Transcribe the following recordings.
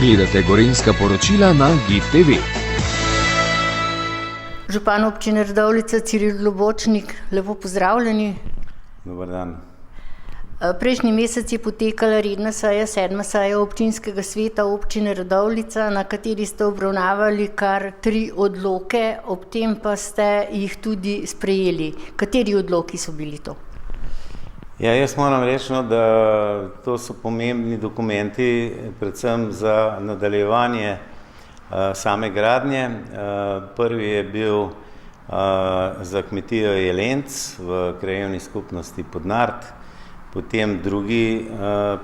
Gledate Gorenjska poročila na GIF TV. Župan občine Radovljica Ciril Globočnik, lepo pozdravljeni. Dober dan. Prejšnji mesec je potekala redna seja, 7. seja občinskega sveta občine Radovljica, na kateri ste obravnavali kar 3 odloke, ob tem pa ste jih tudi sprejeli. Kateri odloki so bili to? Ja, jaz moram reči, da to so pomembni dokumenti, predvsem za nadaljevanje same gradnje. Prvi je bil za kmetijo Jelenc v krajevni skupnosti Podnard. Potem drugi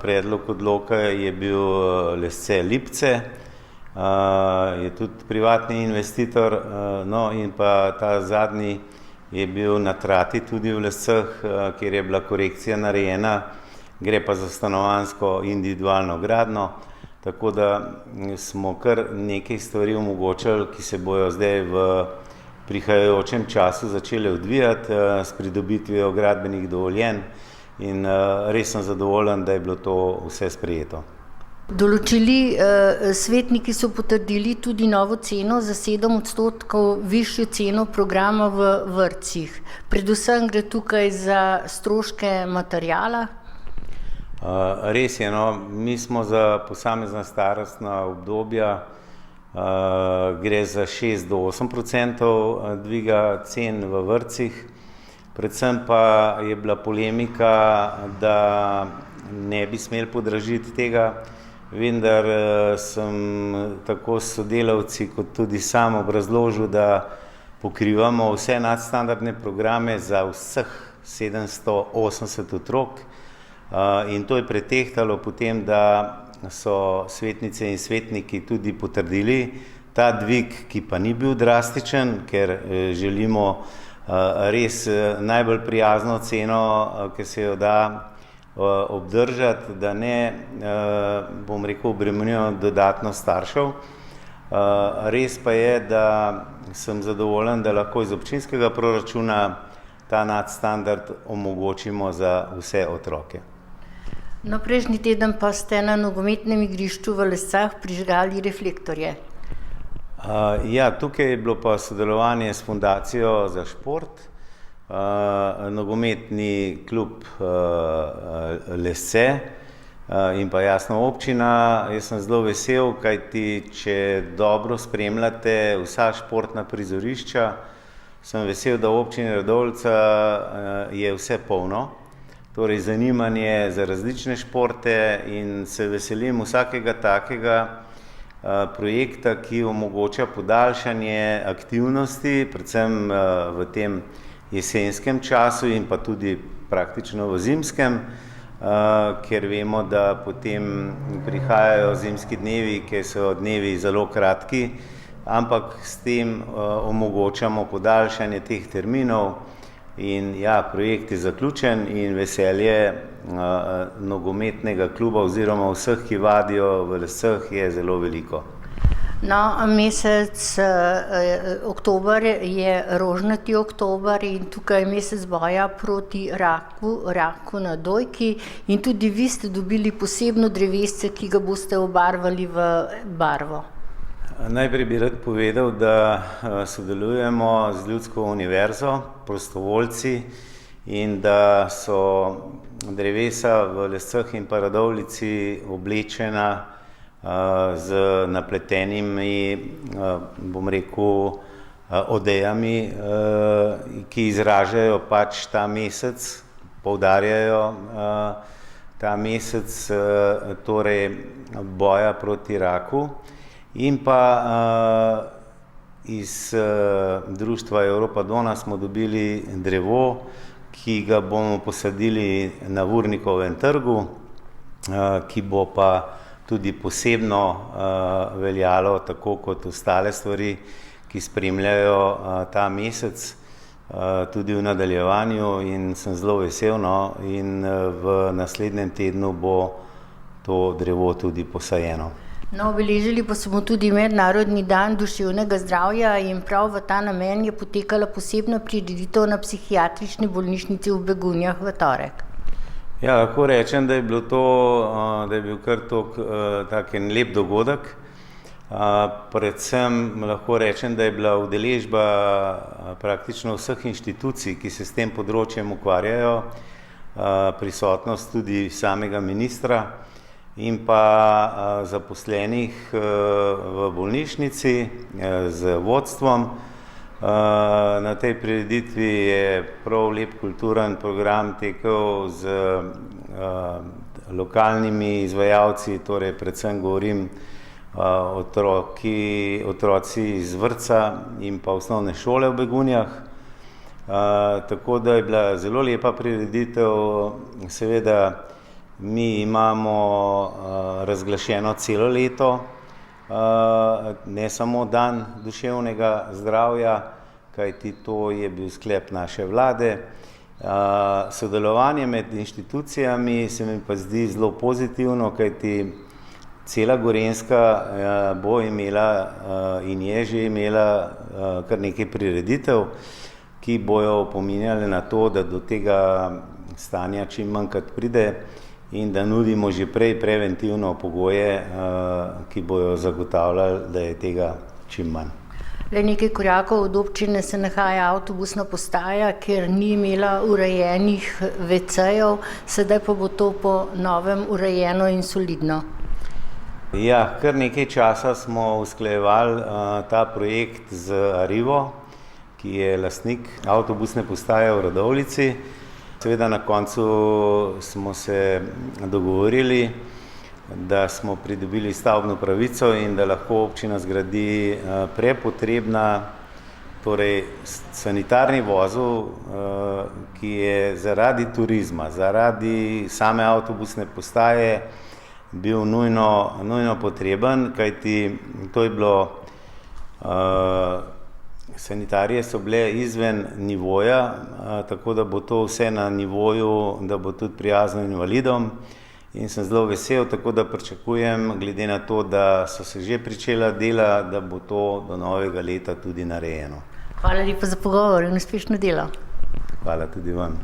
predlog odloka je bil Lesce Lipce, je tudi privatni investitor, no in pa ta zadnji je bil na Trati tudi v Lesceh, kjer je bila korekcija narejena, gre pa za stanovanjsko individualno gradnjo, tako da smo kar nekaj stvari omogočili, ki se bojo zdaj v prihajajočem času začele odvijati s pridobitvijo gradbenih dovoljenj in res sem zadovoljen, da je bilo to vse sprejeto. Določili svetniki so potrdili tudi novo ceno za 7% višjo ceno programa v vrtcih. Predvsem gre tukaj za stroške materiala. Res je, no, mi smo za posamezna starostna obdobja, gre za 6 do 8% dviga cen v vrtcih. Predvsem pa je bila polemika, da ne bi smeli podražiti tega, vendar sem tako s sodelavci kot tudi sam obrazložil, da pokrivamo vse nadstandardne programe za vseh 780 otrok in to je pretehtalo potem, da so svetnice in svetniki tudi potrdili ta dvig, ki pa ni bil drastičen, ker želimo res najbolj prijazno ceno, ki se jo da obdržati, da ne, bom rekel, obremenijo dodatno staršev. Res pa je, da sem zadovoljen, da lahko iz občinskega proračuna ta nadstandard omogočimo za vse otroke. No, prejšnji teden pa ste na nogometnem igrišču v Lescah prižgali reflektorje. Ja, tukaj je bilo pa sodelovanje s Fundacijo za šport, nogometni klub Lesce in pa jasno občina. Jaz sem zelo vesel, kajti če dobro spremljate vsa športna prizorišča, sem vesel, da v občini Radovljica je vse polno, torej zanimanje za različne športe in se veselim vsakega takega projekta, ki omogoča podaljšanje aktivnosti, predvsem v tem jesenskem času in pa tudi praktično v zimskem, ker vemo, da potem prihajajo zimski dnevi, ki so dnevi zelo kratki, ampak s tem omogočamo podaljšanje teh terminov in ja, projekt je zaključen in veselje nogometnega kluba oziroma vseh, ki vadijo v Lescah, je zelo veliko. No, mesec oktober je rožnati oktober in tukaj je mesec boja proti raku na dojki in tudi vi ste dobili posebno drevesce, ki ga boste obarvali v barvo. Najprej bi rad povedal, da sodelujemo z Ljudsko univerzo, prostovoljci in da so drevesa v Lescah in pa Radovljici oblečena z napletenimi, bom rekel, odejami, ki izražajo pač ta mesec, poudarjajo ta mesec torej boja proti raku. In pa iz društva Evropa Dona smo dobili drevo, ki ga bomo posadili na Vurnikovem trgu, ki bo pa tudi posebno veljalo, tako kot ostale stvari, ki spremljajo ta mesec, tudi v nadaljevanju in sem zelo vesel, no, in v naslednjem tednu bo to drevo tudi posajeno. No, obeležili pa smo tudi Mednarodni dan duševnega zdravja in prav v ta namen je potekala posebna prireditev na psihiatrični bolnišnici v Begunjah v torek. Ja, lahko rečem, da je bilo to, da je bil kar tak en lep dogodek. Predvsem lahko rečem, da je bila udeležba praktično vseh inštitucij, ki se s tem področjem ukvarjajo, prisotnost tudi samega ministra in pa zaposlenih v bolnišnici z vodstvom. Na tej prireditvi je prav lep kulturen program tekel z lokalnimi izvajalci, torej predvsem govorim otroci iz vrtca in pa osnovne šole v Begunjah. Tako da je bila zelo lepa prireditev. Seveda mi imamo razglašeno celo leto, ne samo dan duševnega zdravja, kajti to je bil sklep naše vlade. Sodelovanje med inštitucijami se mi pa zdi zelo pozitivno, kajti cela Gorenjska bo imela in je že imela kar nekaj prireditev, ki bojo opominjale na to, da do tega stanja čim manjkrat pride in da nudimo že prej preventivno pogoje, ki bojo zagotavljali, da je tega čim manj. Le nekaj korakov od občine se nahaja avtobusna postaja, kjer ni imela urejenih WC-jev, sedaj pa bo to po novem urejeno in solidno. Ja, kar nekaj časa smo usklajevali ta projekt z Arrivo, ki je lastnik avtobusne postaje v Radovljici. Seveda na koncu smo se dogovorili, da smo pridobili stavbno pravico in da lahko občina zgradi prepotrebna, torej sanitarni vozel, ki je zaradi turizma, zaradi same avtobusne postaje bil nujno potreben, kajti to je bilo, sanitarije so bile izven nivoja, tako da bo to vse na nivoju, da bo tudi prijazno invalidom. In sem zelo vesel, tako da pričakujem, glede na to, da so se že pričela dela, da bo to do novega leta tudi narejeno. Hvala lepa za pogovor in uspešno delo. Hvala tudi vam.